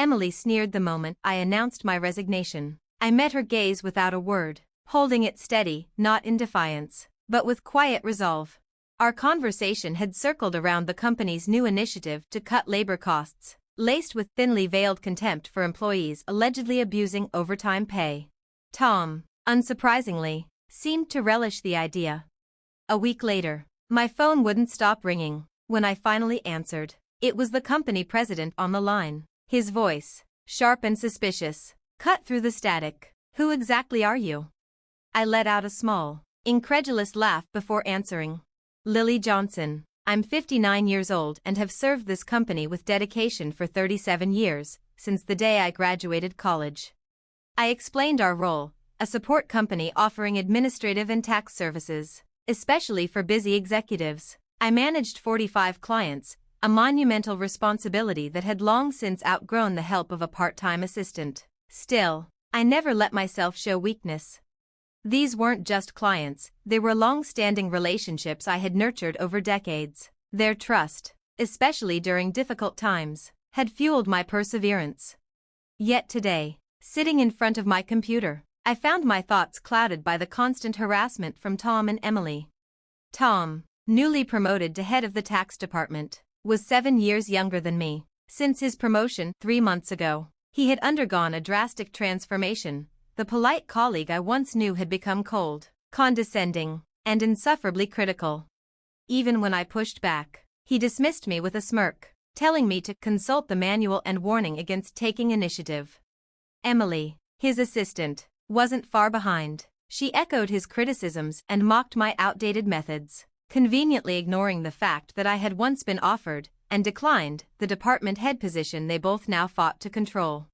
Emily sneered the moment I announced my resignation. I met her gaze without a word, holding it steady, not in defiance, but with quiet resolve. Our conversation had circled around the company's new initiative to cut labor costs, laced with thinly veiled contempt for employees allegedly abusing overtime pay. Tom, unsurprisingly, seemed to relish the idea. A week later, my phone wouldn't stop ringing. When I finally answered, it was the company president on the line. His voice, sharp and suspicious, cut through the static. "Who exactly are you?" I let out a small, incredulous laugh before answering. "Lily Johnson. I'm 59 years old and have served this company with dedication for 37 years, since the day I graduated college." I explained our role, a support company offering administrative and tax services, especially for busy executives. I managed 45 clients, a monumental responsibility that had long since outgrown the help of a part-time assistant. Still, I never let myself show weakness. These weren't just clients, they were long-standing relationships I had nurtured over decades. Their trust, especially during difficult times, had fueled my perseverance. Yet today, sitting in front of my computer, I found my thoughts clouded by the constant harassment from Tom and Emily. Tom, newly promoted to head of the tax department, was 7 years younger than me. Since his promotion 3 months ago, he had undergone a drastic transformation. The polite colleague I once knew had become cold, condescending, and insufferably critical. Even when I pushed back, he dismissed me with a smirk, telling me to consult the manual and warning against taking initiative. Emily, his assistant, wasn't far behind. She echoed his criticisms and mocked my outdated methods, conveniently ignoring the fact that I had once been offered, and declined, the department head position they both now fought to control.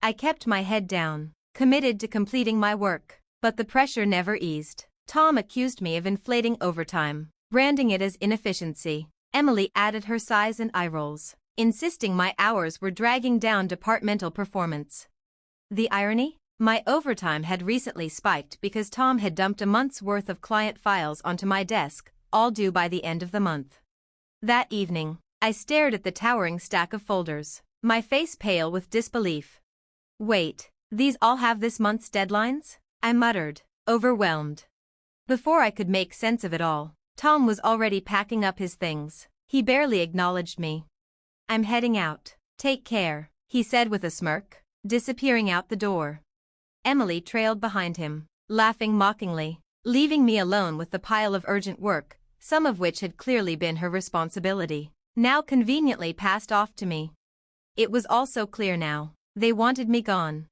I kept my head down, committed to completing my work, but the pressure never eased. Tom accused me of inflating overtime, branding it as inefficiency. Emily added her sighs and eye rolls, insisting my hours were dragging down departmental performance. The irony? My overtime had recently spiked because Tom had dumped a month's worth of client files onto my desk, all due by the end of the month. That evening, I stared at the towering stack of folders, my face pale with disbelief. "Wait, these all have this month's deadlines?" I muttered, overwhelmed. Before I could make sense of it all, Tom was already packing up his things. He barely acknowledged me. "I'm heading out. Take care," he said with a smirk, disappearing out the door. Emily trailed behind him, laughing mockingly, leaving me alone with the pile of urgent work, some of which had clearly been her responsibility, now conveniently passed off to me. It was all so clear now. They wanted me gone.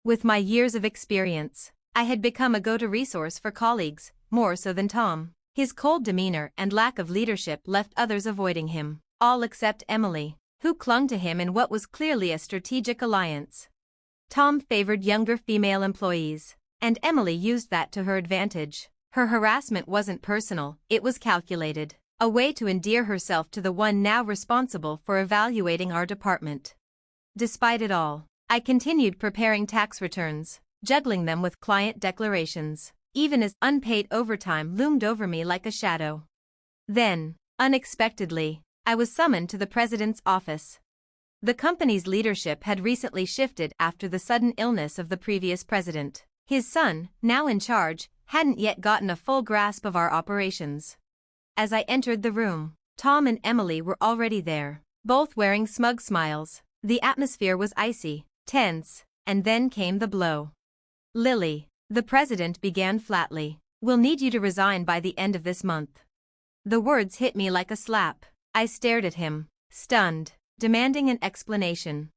With my years of experience, I had become a go-to resource for colleagues, more so than Tom. His cold demeanor and lack of leadership left others avoiding him, all except Emily, who clung to him in what was clearly a strategic alliance. Tom favored younger female employees, and Emily used that to her advantage. Her harassment wasn't personal, it was calculated, a way to endear herself to the one now responsible for evaluating our department. Despite it all, I continued preparing tax returns, juggling them with client declarations, even as unpaid overtime loomed over me like a shadow. Then, unexpectedly, I was summoned to the president's office. The company's leadership had recently shifted after the sudden illness of the previous president. His son, now in charge, hadn't yet gotten a full grasp of our operations. As I entered the room, Tom and Emily were already there, both wearing smug smiles. The atmosphere was icy, tense, and then came the blow. "Lily," the president began flatly, "we'll need you to resign by the end of this month." The words hit me like a slap. I stared at him, stunned, demanding an explanation.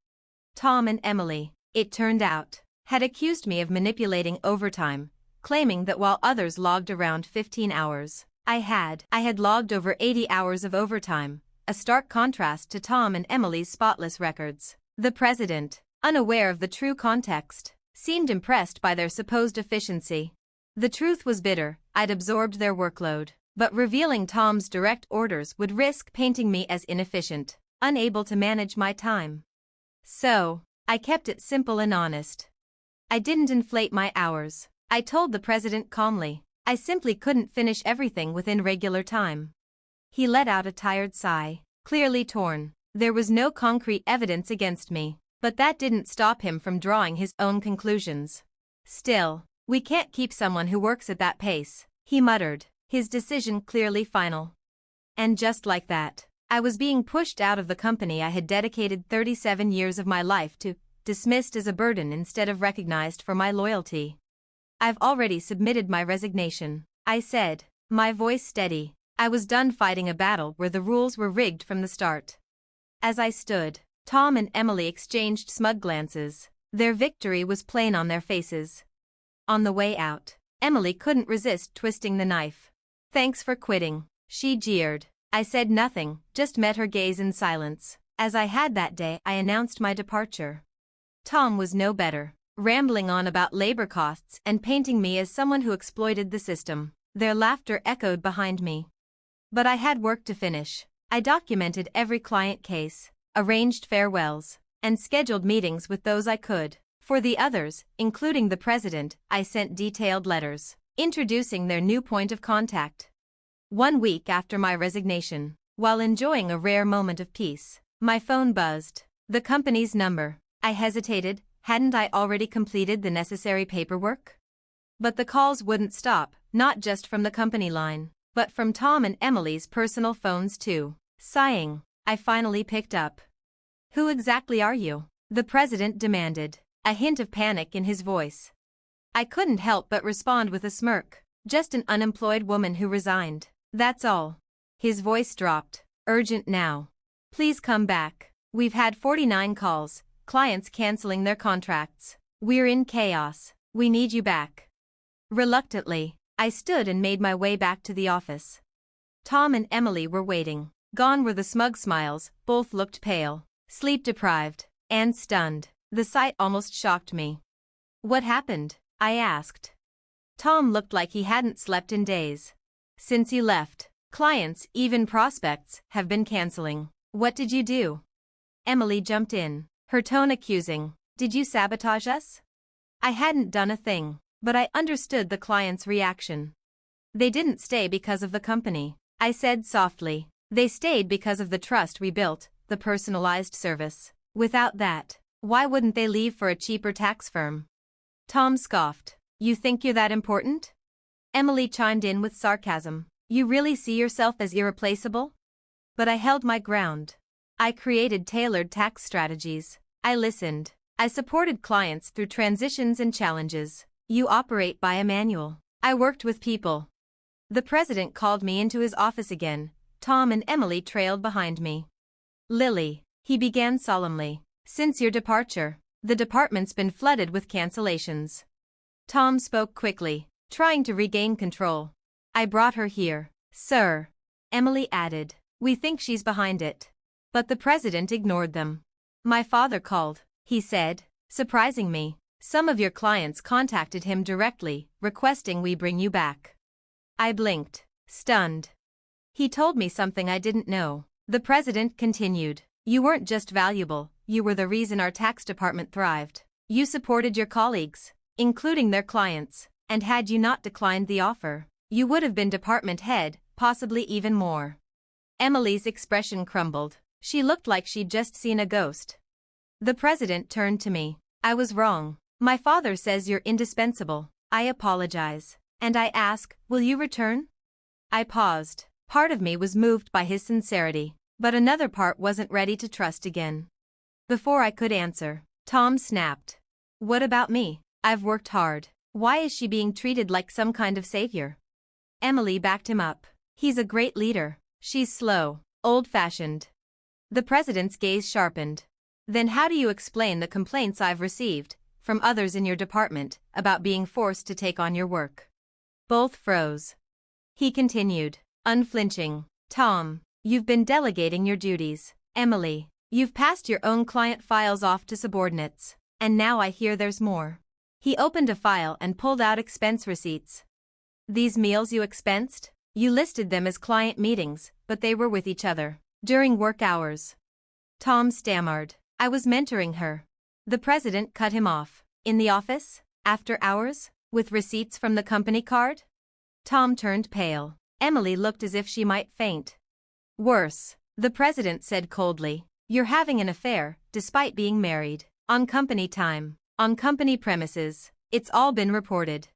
Tom and Emily, it turned out, had accused me of manipulating overtime, claiming that while others logged around 15 hours, I had logged over 80 hours of overtime, a stark contrast to Tom and Emily's spotless records. The president, unaware of the true context, seemed impressed by their supposed efficiency. The truth was bitter. I'd absorbed their workload, but revealing Tom's direct orders would risk painting me as inefficient, unable to manage my time. So, I kept it simple and honest. I didn't inflate my hours, I told the president calmly. I simply couldn't finish everything within regular time. He let out a tired sigh, clearly torn. There was no concrete evidence against me, But that didn't stop him from drawing his own conclusions. Still, we can't keep someone who works at that pace, he muttered, his decision clearly final. And just like that, I was being pushed out of the company I had dedicated 37 years of my life to, dismissed as a burden instead of recognized for my loyalty. I've already submitted my resignation, I said, my voice steady. I was done fighting a battle where the rules were rigged from the start. As I stood, Tom and Emily exchanged smug glances. Their victory was plain on their faces. On the way out, Emily couldn't resist twisting the knife. Thanks for quitting, she jeered. I said nothing, just met her gaze in silence. As I had that day, I announced my departure. Tom was no better, rambling on about labor costs and painting me as someone who exploited the system. Their laughter echoed behind me. But I had work to finish. I documented every client case, arranged farewells, and scheduled meetings with those I could. For the others, including the president, I sent detailed letters, introducing their new point of contact. 1 week after my resignation, while enjoying a rare moment of peace, my phone buzzed. The company's number. I hesitated. Hadn't I already completed the necessary paperwork? But the calls wouldn't stop, not just from the company line, but from Tom and Emily's personal phones too. Sighing, I finally picked up. Who exactly are you? The president demanded, a hint of panic in his voice. I couldn't help but respond with a smirk. Just an unemployed woman who resigned. That's all. His voice dropped. Urgent now. Please come back. We've had 49 calls, clients canceling their contracts. We're in chaos. We need you back. Reluctantly, I stood and made my way back to the office. Tom and Emily were waiting. Gone were the smug smiles, both looked pale, sleep-deprived, and stunned. The sight almost shocked me. What happened? I asked. Tom looked like he hadn't slept in days. Since he left, clients, even prospects, have been canceling. What did you do? Emily jumped in, her tone accusing. Did you sabotage us? I hadn't done a thing, but I understood the client's reaction. They didn't stay because of the company, I said softly. They stayed because of the trust we built, the personalized service. Without that, why wouldn't they leave for a cheaper tax firm? Tom scoffed. You think you're that important? Emily chimed in with sarcasm. You really see yourself as irreplaceable? But I held my ground. I created tailored tax strategies. I listened. I supported clients through transitions and challenges. You operate by a manual. I worked with people. The president called me into his office again. Tom and Emily trailed behind me. Lily, he began solemnly, since your departure, the department's been flooded with cancellations. Tom spoke quickly, trying to regain control. I brought her here, sir. Emily added. We think she's behind it. But the president ignored them. My father called, he said, surprising me. Some of your clients contacted him directly, requesting we bring you back. I blinked, stunned. He told me something I didn't know. The president continued. You weren't just valuable, you were the reason our tax department thrived. You supported your colleagues, including their clients, and had you not declined the offer, you would have been department head, possibly even more. Emily's expression crumbled. She looked like she'd just seen a ghost. The president turned to me. I was wrong. My father says you're indispensable. I apologize. And I ask, will you return? I paused. Part of me was moved by his sincerity, but another part wasn't ready to trust again. Before I could answer, Tom snapped. What about me? I've worked hard. Why is she being treated like some kind of savior? Emily backed him up. He's a great leader. She's slow, old-fashioned. The president's gaze sharpened. Then how do you explain the complaints I've received, from others in your department, about being forced to take on your work? Both froze. He continued, unflinching. Tom, you've been delegating your duties. Emily, you've passed your own client files off to subordinates. And now I hear there's more. He opened a file and pulled out expense receipts. These meals you expensed? You listed them as client meetings, but they were with each other, during work hours. Tom stammered. I was mentoring her. The president cut him off. In the office? After hours? With receipts from the company card? Tom turned pale. Emily looked as if she might faint. Worse, the president said coldly. You're having an affair, despite being married. On company time. On company premises. It's all been reported.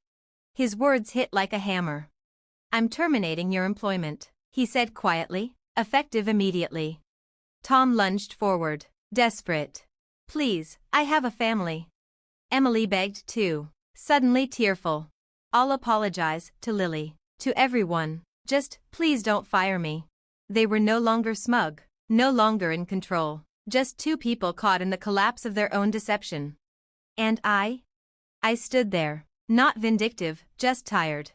His words hit like a hammer. I'm terminating your employment, he said quietly, effective immediately. Tom lunged forward, desperate. Please, I have a family. Emily begged too, suddenly tearful. I'll apologize to Lily, to everyone, just please don't fire me. They were no longer smug, no longer in control, just two people caught in the collapse of their own deception. And I stood there, not vindictive, just tired.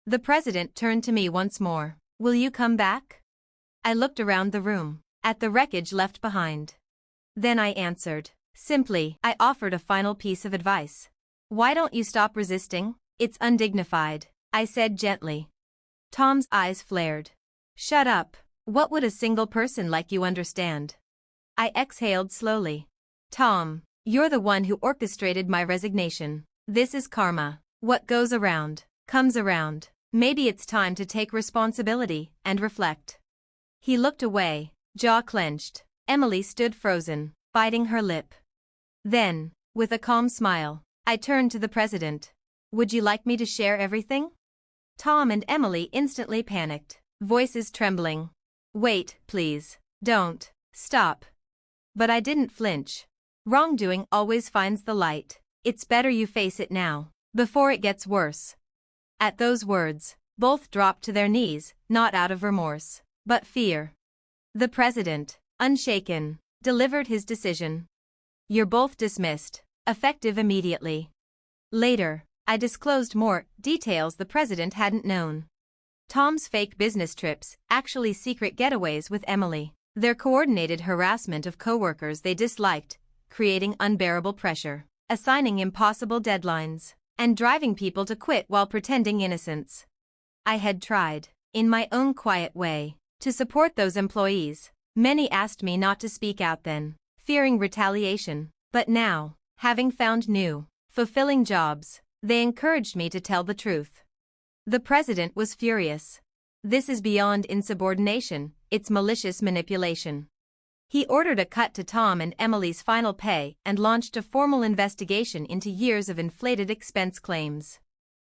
The president turned to me once more. Will you come back? I looked around the room, at the wreckage left behind. Then I answered, simply. I offered a final piece of advice. Why don't you stop resisting? It's undignified, I said gently. Tom's eyes flared. Shut up. What would a single person like you understand? I exhaled slowly. Tom, you're the one who orchestrated my resignation. This is karma. What goes around, comes around. Maybe it's time to take responsibility and reflect. He looked away, jaw clenched. Emily stood frozen, biting her lip. Then, with a calm smile, I turned to the president. Would you like me to share everything? Tom and Emily instantly panicked, voices trembling. Wait, please. Don't. Stop. But I didn't flinch. Wrongdoing always finds the light. It's better you face it now, before it gets worse. At those words, both dropped to their knees, not out of remorse, but fear. The president, unshaken, delivered his decision. You're both dismissed, effective immediately. Later, I disclosed more details the president hadn't known. Tom's fake business trips, actually secret getaways with Emily, their coordinated harassment of coworkers they disliked, creating unbearable pressure, assigning impossible deadlines, and driving people to quit while pretending innocence. I had tried, in my own quiet way, to support those employees. Many asked me not to speak out then, fearing retaliation, but now, having found new, fulfilling jobs, they encouraged me to tell the truth. The president was furious. This is beyond insubordination, it's malicious manipulation. He ordered a cut to Tom and Emily's final pay and launched a formal investigation into years of inflated expense claims.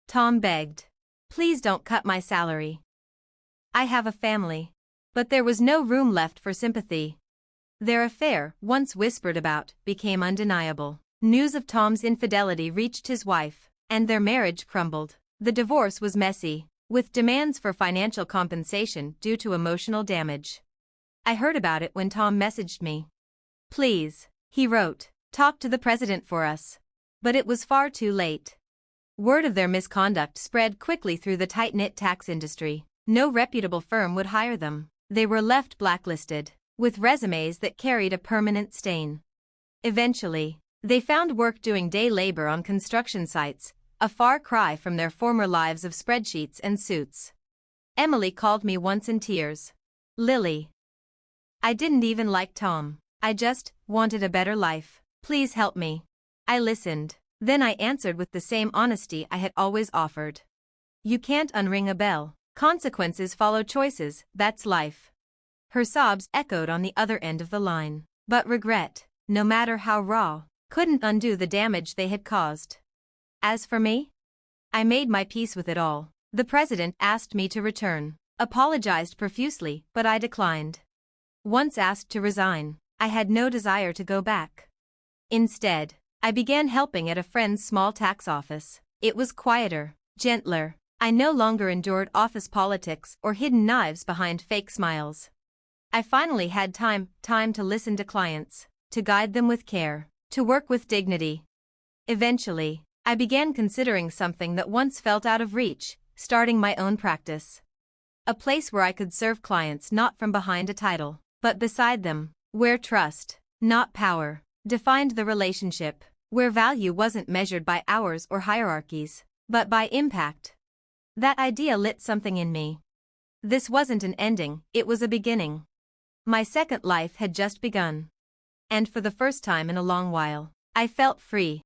Tom begged, please don't cut my salary. I have a family. But there was no room left for sympathy. Their affair, once whispered about, became undeniable. News of Tom's infidelity reached his wife, and their marriage crumbled. The divorce was messy, with demands for financial compensation due to emotional damage. I heard about it when Tom messaged me. Please, he wrote, talk to the president for us. But it was far too late. Word of their misconduct spread quickly through the tight-knit tax industry. No reputable firm would hire them. They were left blacklisted, with resumes that carried a permanent stain. Eventually, they found work doing day labor on construction sites, a far cry from their former lives of spreadsheets and suits. Emily called me once in tears. Lily. I didn't even like Tom. I just wanted a better life. Please help me. I listened. Then I answered with the same honesty I had always offered. You can't unring a bell. Consequences follow choices, that's life. Her sobs echoed on the other end of the line. But regret, no matter how raw, couldn't undo the damage they had caused. As for me, I made my peace with it all. The president asked me to return, apologized profusely, but I declined. Once asked to resign, I had no desire to go back. Instead, I began helping at a friend's small tax office. It was quieter, gentler. I no longer endured office politics or hidden knives behind fake smiles. I finally had time to listen to clients, to guide them with care, to work with dignity. Eventually, I began considering something that once felt out of reach, starting my own practice. A place where I could serve clients not from behind a title, but beside them, where trust, not power, defined the relationship, where value wasn't measured by hours or hierarchies, but by impact. That idea lit something in me. This wasn't an ending, it was a beginning. My second life had just begun. And for the first time in a long while, I felt free.